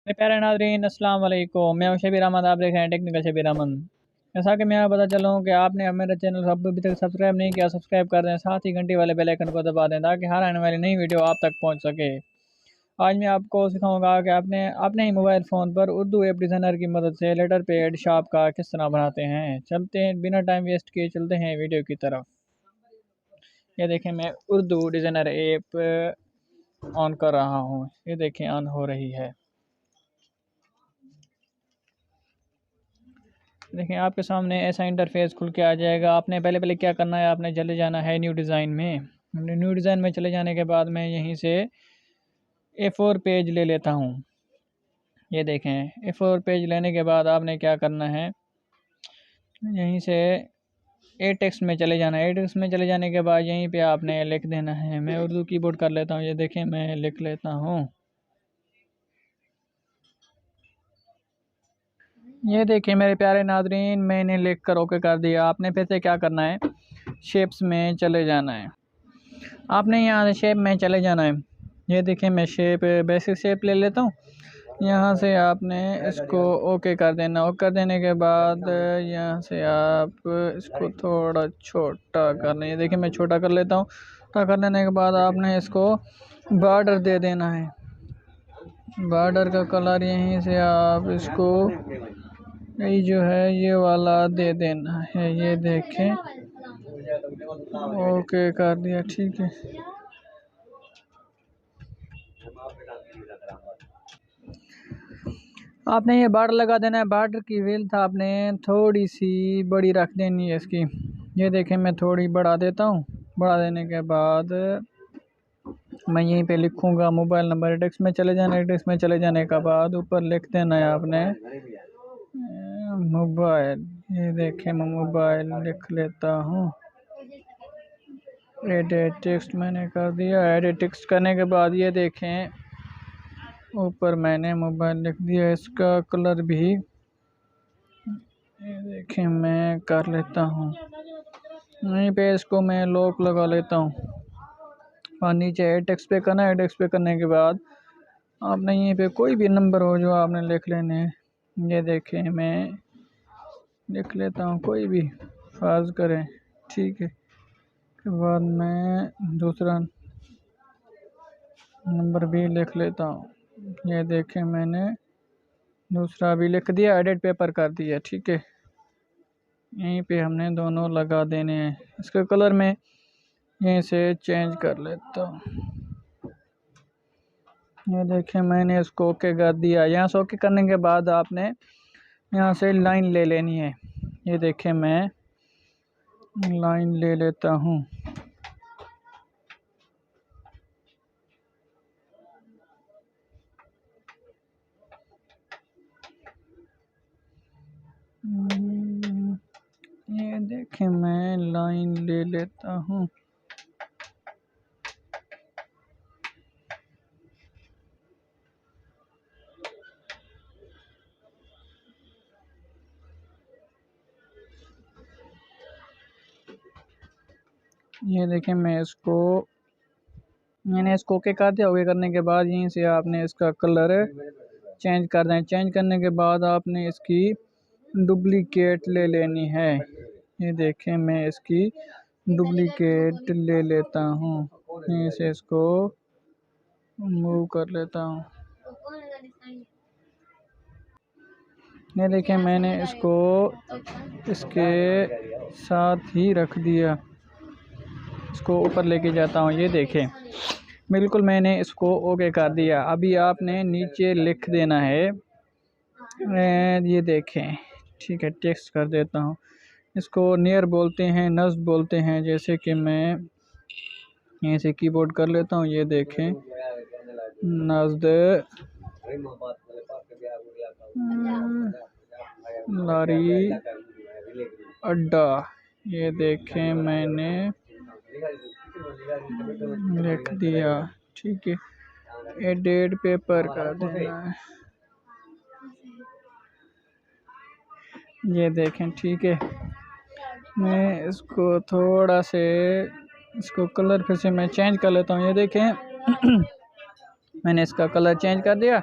मेरे प्यारे नाज़रीन अस्सलाम वालेकुम। मैं हूं शबीर अहमद, आप देख रहे हैं टेक्निकल शबीर अहमद। जैसा कि मैं आपको पता चलूँ कि आपने मेरा चैनल अभी तक सब्सक्राइब नहीं किया, सब्सक्राइब कर दें, साथ ही घंटी वाले बेल आइकन को दबा दें ताकि हर आने वाली नई वीडियो आप तक पहुंच सके। आज मैं आपको सिखाऊंगा कि आपने अपने ही मोबाइल फ़ोन पर उर्दू ऐप डिज़ाइनर की मदद से लेटर पैड शार्प का किस तरह बनाते हैं। चलते हैं, बिना टाइम वेस्ट किए चलते हैं वीडियो की तरफ। ये देखें, मैं उर्दू डिज़ाइनर ऐप ऑन कर रहा हूँ। ये देखें, ऑन हो रही है। देखिए, आपके सामने ऐसा इंटरफेस खुल के आ जाएगा। आपने पहले क्या करना है, आपने चले जाना है न्यू डिज़ाइन में। न्यू डिज़ाइन में चले जाने के बाद मैं यहीं से A4 पेज ले लेता हूँ। ये देखें, A4 पेज लेने के बाद आपने क्या करना है, यहीं से ए टेक्स्ट में चले जाना है। ए टेक्स्ट में चले जाने के बाद यहीं पे आपने लिख देना है। मैं उर्दू कीबोर्ड कर लेता हूँ। ये देखें, मैं लिख लेता हूँ। ये देखिए मेरे प्यारे नाजरीन, मैंने लिख कर ओके कर दिया। आपने फिर से क्या करना है, शेप्स में चले जाना है। आपने यहाँ से शेप में चले जाना है। ये देखिए, मैं शेप बेसिक शेप ले लेता हूँ। यहाँ से आपने इसको ओके कर देना। ओके कर देने के बाद यहाँ से आप इसको थोड़ा छोटा करना है। ये देखिए, मैं छोटा कर लेता हूँ। छोटा कर लेने के बाद आपने इसको बॉर्डर दे देना है। बॉर्डर का कलर यहीं से आप इसको ये जो है ये वाला दे देना है। ये देखें, ओके कर दिया, ठीक है। आपने ये बॉर्डर लगा देना है। बॉर्डर की विड्थ आपने थोड़ी सी बड़ी रख देनी है इसकी। ये देखें, मैं थोड़ी बढ़ा देता हूँ। बढ़ा देने के बाद मैं यहीं पे लिखूँगा मोबाइल नंबर। टेक्स्ट में चले जाना है। टेक्स्ट में चले जाने के बाद ऊपर लिख देना है आपने मोबाइल। ये देखें, मैं मोबाइल लिख लेता हूँ। एडिट टेक्स्ट मैंने कर दिया। एडिट टेक्स्ट करने के बाद ये देखें, ऊपर मैंने मोबाइल लिख दिया। इसका कलर भी ये देखें मैं कर लेता हूँ। यहीं पे इसको मैं लॉक लगा लेता हूँ और नीचे एड टेक्स्ट पे करना है। एड टेक्स्ट पे करने के बाद आपने यहीं पे कोई भी नंबर हो जो आपने लिख लेने हैं। ये देखें, मैं लिख लेता हूँ कोई भी, फर्ज करें, ठीक है। के बाद मैं दूसरा नंबर भी लिख लेता हूँ। ये देखें, मैंने दूसरा भी लिख दिया। एडिट पेपर कर दिया, ठीक है। यहीं पे हमने दोनों लगा देने हैं। इसका कलर मैं यहीं से चेंज कर लेता हूँ। ये देखें, मैंने इसको ओके कर दिया। यहाँ से ओके करने के बाद आपने यहाँ से लाइन ले लेनी है। ये देखें, मैं लाइन ले लेता हूँ। ये देखें, मैं लाइन ले लेता हूँ। ये देखें, मैंने इसको ओके कर दिया। ओके करने के बाद यहीं से आपने इसका कलर चेंज कर दें। चेंज करने के बाद आपने इसकी डुप्लीकेट ले लेनी है। ये देखें, मैं इसकी डुप्लीकेट ले लेता हूँ। यहीं से इसको मूव कर लेता हूँ। ये देखें, मैंने इसको इसके साथ ही रख दिया। इसको ऊपर लेके जाता हूँ। ये देखें, बिल्कुल मैंने इसको ओके कर दिया। अभी आपने नीचे लिख देना है। ये देखें, ठीक है, टेक्स्ट कर देता हूँ। इसको नियर बोलते हैं, नज़्द बोलते हैं। जैसे कि मैं यहीं से कीबोर्ड कर लेता हूँ। ये देखें, नज़्द लारी अड्डा। ये देखें, मैंने लिख दिया, ठीक है। एडिट पेपर कर देना है। ये देखें, ठीक है। मैं इसको थोड़ा से इसको कलर फिर से मैं चेंज कर लेता हूँ। ये देखें मैंने इसका कलर चेंज कर दिया।